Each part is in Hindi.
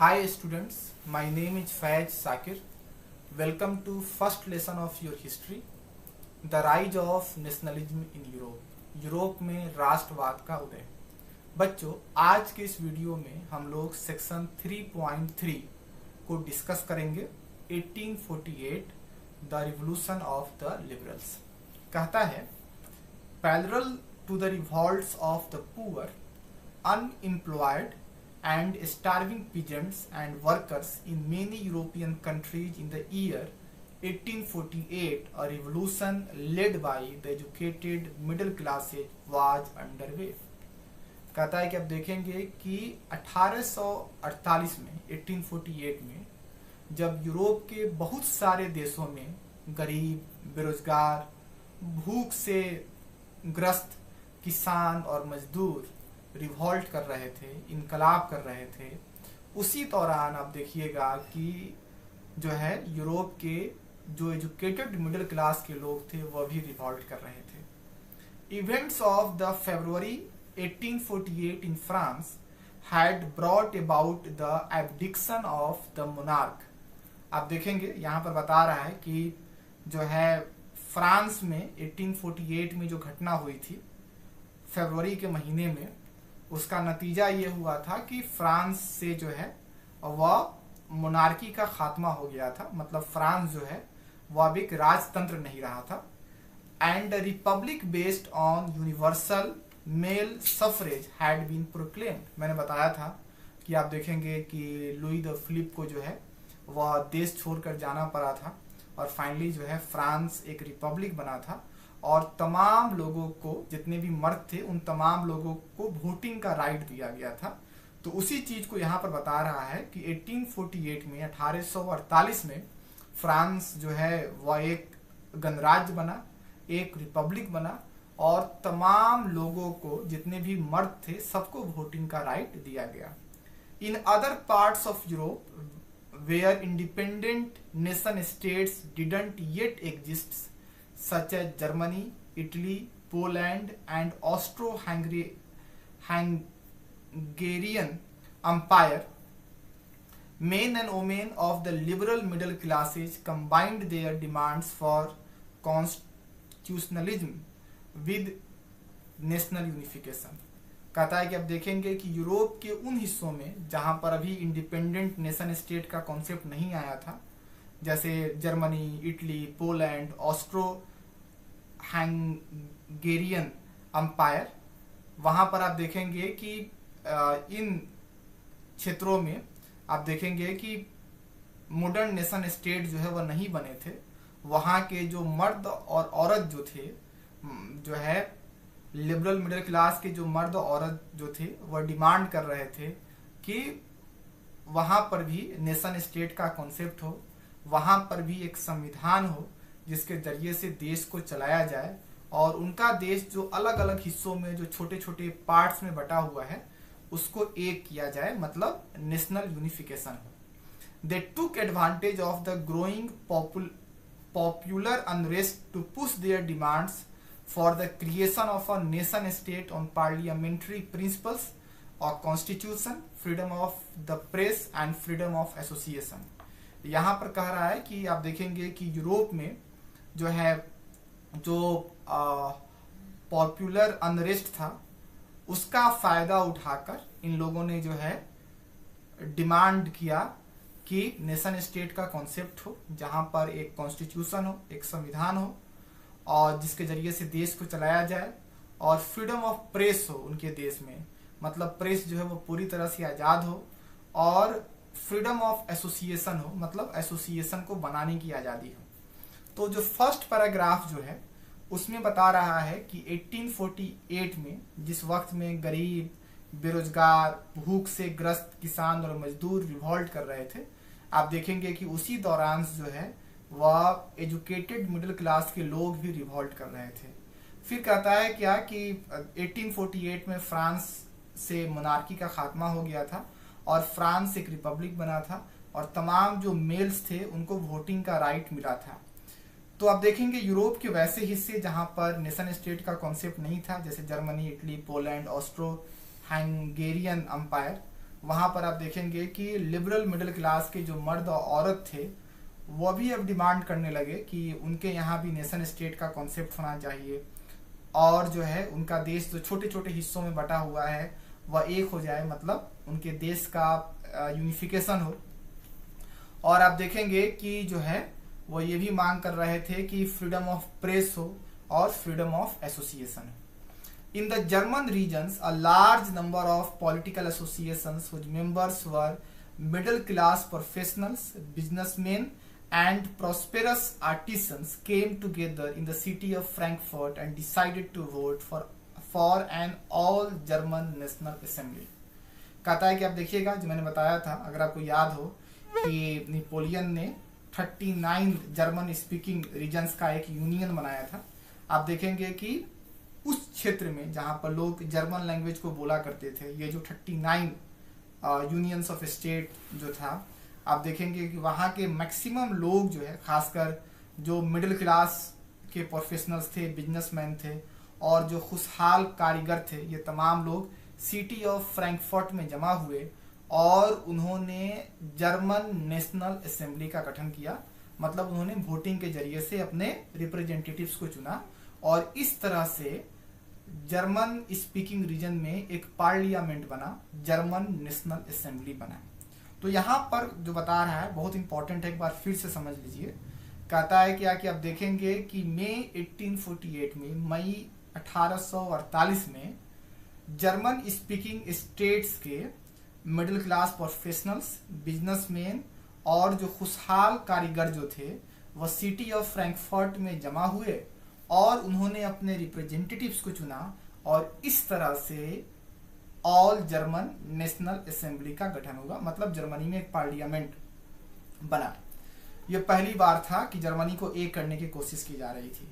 Hi students, my name is Faiz Sakir. Welcome to first lesson of your history, The Rise of Nationalism in Europe. Europe में राष्ट्रवाद का उदय। बच्चों, आज के इस वीडियो में हम लोग सेक्शन 3.3 को डिस्कस करेंगे। 1848 the revolution of the liberals कहता है, parallel to the revolts of the poor, unemployed and starving peasants and workers in many European countries in the year 1848, a revolution led by the educated middle classes was underway. कहता है कि अब देखेंगे कि 1848 में 1848 में जब यूरोप के बहुत सारे देशों में गरीब, बेरोजगार, भूख से ग्रस्त किसान और मजदूर रिवॉल्ट कर रहे थे, इनकलाब कर रहे थे, उसी दौरान आप देखिएगा कि जो है यूरोप के जो एजुकेटेड मिडिल क्लास के लोग थे वह भी रिवॉल्ट कर रहे थे। Events of the February 1848 in France had brought about the abdication of the monarch. आप देखेंगे यहाँ पर बता रहा है कि जो है फ्रांस में 1848 में जो घटना हुई थी फरवरी के महीने में, उसका नतीजा ये हुआ था कि फ्रांस से जो है वह मोनार्की का खात्मा हो गया था। मतलब फ्रांस जो है वह अब एक राजतंत्र नहीं रहा था। And republic based on universal male suffrage had been proclaimed. मैंने बताया था कि आप देखेंगे कि लुई द फिलिप को जो है वह देश छोड़कर जाना पड़ा था और फाइनली जो है फ्रांस एक रिपब्लिक बना था और तमाम लोगों को, जितने भी मर्द थे उन तमाम लोगों को वोटिंग का राइट दिया गया था। तो उसी चीज को यहाँ पर बता रहा है कि 1848 में 1848 में फ्रांस जो है वह एक गणराज्य बना, एक रिपब्लिक बना और तमाम लोगों को, जितने भी मर्द थे, सबको वोटिंग का राइट दिया गया। In other parts of Europe where independent nation states didn't yet exist such as Germany, Italy, Poland and Austro-Hungarian Empire, men and women of the liberal middle classes combined their demands for constitutionalism with national unification। कहता है कि अब देखेंगे कि यूरोप के उन हिस्सों में जहां पर अभी इंडिपेंडेंट नेशन स्टेट का कॉन्सेप्ट नहीं आया था, जैसे Germany, Italy, Poland, Austro Hungarian umpire, वहां पर आप देखेंगे कि इन क्षेत्रों में आप देखेंगे कि मॉडर्न नेशन स्टेट जो है वह नहीं बने थे। वहां के जो मर्द और औरत जो थे, जो है लिबरल मिडिल क्लास के जो मर्द और औरत जो थे वह डिमांड कर रहे थे कि वहां पर भी नेशन स्टेट का कॉन्सेप्ट हो, वहां पर भी एक संविधान हो जिसके जरिए से देश को चलाया जाए और उनका देश जो अलग अलग हिस्सों में, जो छोटे छोटे पार्ट्स में बटा हुआ है, उसको एक किया जाए, मतलब नेशनल यूनिफिकेशन हो। They took advantage of the growing popular unrest to push their demands for the creation of a nation state on parliamentary principles और constitution, freedom of the press and freedom of association. यहाँ पर कह रहा है कि आप देखेंगे कि यूरोप में जो है जो पॉपुलर अनरेस्ट था उसका फायदा उठाकर इन लोगों ने जो है डिमांड किया कि नेशन स्टेट का कॉन्सेप्ट हो, जहां पर एक कॉन्स्टिट्यूशन हो, एक संविधान हो और जिसके जरिए से देश को चलाया जाए और फ्रीडम ऑफ प्रेस हो उनके देश में, मतलब प्रेस जो है वो पूरी तरह से आजाद हो और फ्रीडम ऑफ एसोसिएशन हो, मतलब एसोसिएशन को बनाने की आजादी हो। तो जो फर्स्ट पैराग्राफ जो है उसमें बता रहा है कि 1848 में जिस वक्त में गरीब, बेरोजगार, भूख से ग्रस्त किसान और मजदूर रिवॉल्ट कर रहे थे, आप देखेंगे कि उसी दौरान जो है वह एजुकेटेड मिडिल क्लास के लोग भी रिवॉल्ट कर रहे थे। फिर कहता है क्या कि 1848 में फ्रांस से मोनार्की का खात्मा हो गया था और फ्रांस एक रिपब्लिक बना था और तमाम जो मेल्स थे उनको वोटिंग का राइट मिला था। तो आप देखेंगे यूरोप के वैसे हिस्से जहां पर नेशन स्टेट का कॉन्सेप्ट नहीं था, जैसे Germany, Italy, Poland, Austro Hungarian umpire, वहां पर आप देखेंगे कि लिबरल मिडिल क्लास के जो मर्द और औरत थे वो भी अब डिमांड करने लगे कि उनके यहाँ भी नेशन स्टेट का कॉन्सेप्ट होना चाहिए, और जो है उनका देश जो छोटे छोटे हिस्सों में बटा हुआ है वह एक हो जाए, मतलब उनके देश का यूनिफिकेशन हो। और आप देखेंगे कि जो है वो ये भी मांग कर रहे थे कि फ्रीडम ऑफ प्रेस हो और फ्रीडम ऑफ एसोसिएशन हो। In the German regions, a large number of political associations whose members were middle class professionals, businessmen, and prosperous artisans came together in the city of Frankfurt and decided to vote for an all German National Assembly. कहता है कि आप देखिएगा, जो मैंने बताया था, अगर आपको याद हो कि नेपोलियन ने 39 जर्मन स्पीकिंग रीजन्स का एक यूनियन बनाया था। आप देखेंगे कि उस क्षेत्र में जहां पर लोग जर्मन लैंग्वेज को बोला करते थे, ये जो 39 यूनियंस ऑफ स्टेट जो था, आप देखेंगे कि वहां के मैक्सिमम लोग जो है, खासकर जो मिडिल क्लास के प्रोफेशनल्स थे, बिजनेसमैन थे और जो खुशहाल कारीगर थे, ये तमाम लोग सिटी ऑफ फ्रैंकफर्ट में जमा हुए और उन्होंने जर्मन नेशनल असेंबली का गठन किया। मतलब उन्होंने वोटिंग के जरिए से अपने रिप्रेजेंटेटिव्स को चुना और इस तरह से जर्मन स्पीकिंग रीजन में एक पार्लियामेंट बना, जर्मन नेशनल असेंबली बना। तो यहाँ पर जो बता रहा है बहुत इंपॉर्टेंट है, एक बार फिर से समझ लीजिए। कहता है क्या कि आप देखेंगे कि मई 1848 में, मई 1848 में जर्मन स्पीकिंग स्टेट्स के मिडिल क्लास प्रोफेशनल्स, बिजनेसमैन और जो खुशहाल कारीगर जो थे वह सिटी ऑफ फ्रैंकफर्ट में जमा हुए और उन्होंने अपने रिप्रेजेंटेटिव्स को चुना और इस तरह से ऑल जर्मन नेशनल असेंबली का गठन होगा। मतलब जर्मनी में एक पार्लियामेंट बना। यह पहली बार था कि जर्मनी को एक करने की कोशिश की जा रही थी।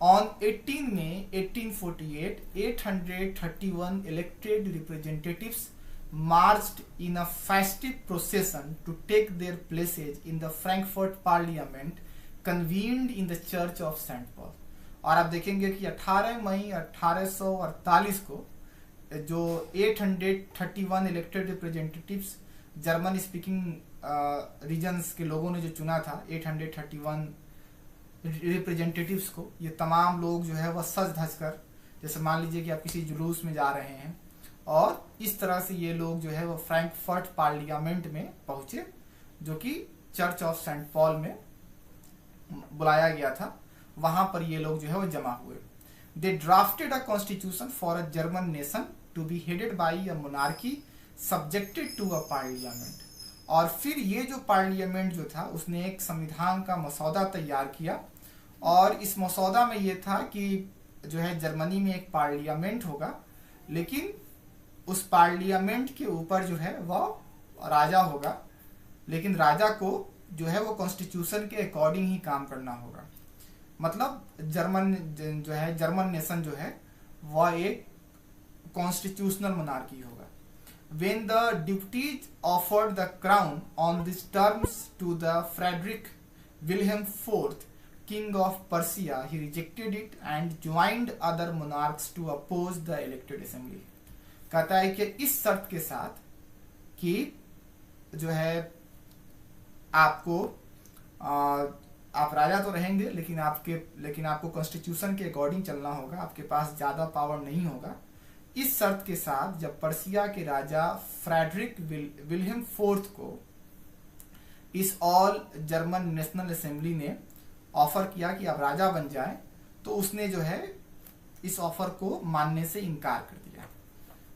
On 18 May 1848, 831 elected representatives marched in a festive procession to take their places in the Frankfurt Parliament convened in the Church of St. Paul। और आप देखेंगे कि 18 मई 1848 को जो 831 elected representatives German speaking regions के लोगों ने जो चुना था, 831 रिप्रेजेंटेटिव्स को, ये तमाम लोग जो है वह सज धज कर, जैसे मान लीजिए कि आप किसी जुलूस में जा रहे हैं और इस तरह से ये लोग जो है वो फ्रैंकफर्ट पार्लियामेंट में पहुंचे, जो कि चर्च ऑफ सेंट पॉल में बुलाया गया था। वहां पर ये लोग जो है वो जमा हुए। They drafted a constitution for a German nation to be headed by a monarchy subjected to a parliament. और फिर ये जो पार्लियामेंट जो था उसने एक संविधान का मसौदा तैयार किया और इस मसौदा में ये था कि जो है जर्मनी में एक पार्लियामेंट होगा, लेकिन उस पार्लियामेंट के ऊपर जो है वह राजा होगा, लेकिन राजा को जो है वो कॉन्स्टिट्यूशन के अकॉर्डिंग ही काम करना होगा। मतलब जर्मन नेशन जो है वह एक कॉन्स्टिट्यूशनल मोनार्की होगा। When the deputies offered the crown on these terms to the Frederick Wilhelm IV, king of Prussia, he rejected it and joined other monarchs to oppose the elected assembly। कहता है कि इस शर्त के साथ कि जो है आप राजा तो रहेंगे लेकिन आपको कॉन्स्टिट्यूशन के अकॉर्डिंग चलना होगा, आपके पास ज्यादा पावर नहीं होगा। इस शर्त के साथ जब पर्सिया के राजा फ्रेडरिक विल्हेम फोर्थ को इस ऑल जर्मन नेशनल असेंबली ने ऑफर किया कि आप राजा बन जाएं, तो उसने जो है इस ऑफर को मानने से इनकार कर दिया।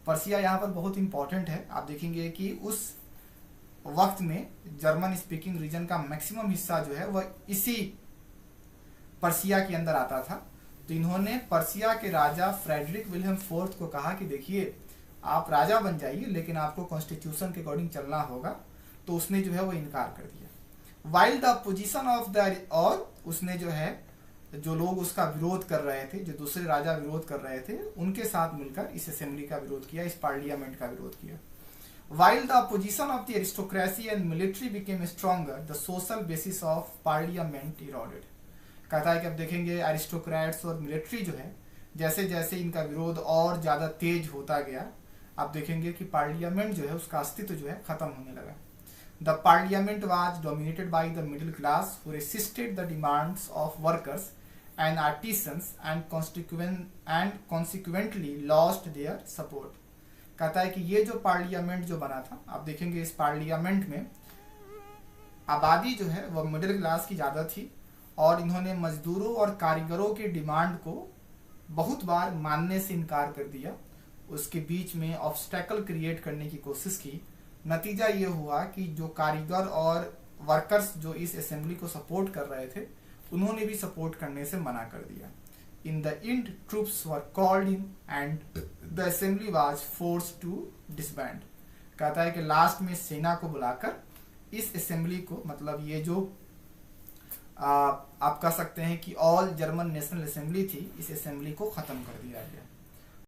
पर्सिया यहाँ पर बहुत इंपॉर्टेंट है। आप देखेंगे कि उस वक्त में जर्मन स्पीकिंग रीजन का मैक्सिमम हिस्सा जो है वह इसी पर्सिया के अंदर आता था। तो इन्होंने पर्सिया के राजा फ्रेडरिक विल्हेम फोर्थ को कहा कि देखिए आप राजा बन जाइए लेकिन आपको कॉन्स्टिट्यूशन के अकॉर्डिंग चलना होगा, तो उसने जो है वो इनकार कर दिया। While the position of the, और उसने जो है जो लोग उसका विरोध कर रहे थे, जो दूसरे राजा विरोध कर रहे थे, उनके साथ मिलकर इस असेंबली का विरोध किया, इस पार्लियामेंट का विरोध किया। While the position of the aristocracy and military became stronger, the social basis of parliament eroded. कहता है कि अब देखेंगे एरिस्टोक्रेट्स और मिलिट्री जो है जैसे जैसे इनका विरोध और ज्यादा तेज होता गया, आप देखेंगे कि पार्लियामेंट जो है उसका अस्तित्व जो है खत्म होने लगा। The parliament was dominated by the middle class who resisted the demands of workers and artisans and consequently lost their support. कहता है कि ये जो पार्लियामेंट जो बना था, आप देखेंगे इस पार्लियामेंट में आबादी जो है वह मिडिल क्लास की ज़्यादा थी और इन्होंने मजदूरों और कारीगरों की डिमांड को बहुत बार मानने से इनकार कर दिया, उसके बीच में ऑब्स्टेकल क्रिएट करने की कोशिश की। नतीजा ये हुआ कि जो कारीगर और वर्कर्स जो इस असेंबली को सपोर्ट कर रहे थे उन्होंने भी सपोर्ट करने से मना कर दिया। In the end troops were called in and the assembly was forced to disband. कहता है कि लास्ट में सेना को बुलाकर इस असेंबली को, मतलब ये जो आप कह सकते हैं कि ऑल जर्मन नेशनल असेंबली थी, इस असेंबली को खत्म कर दिया गया।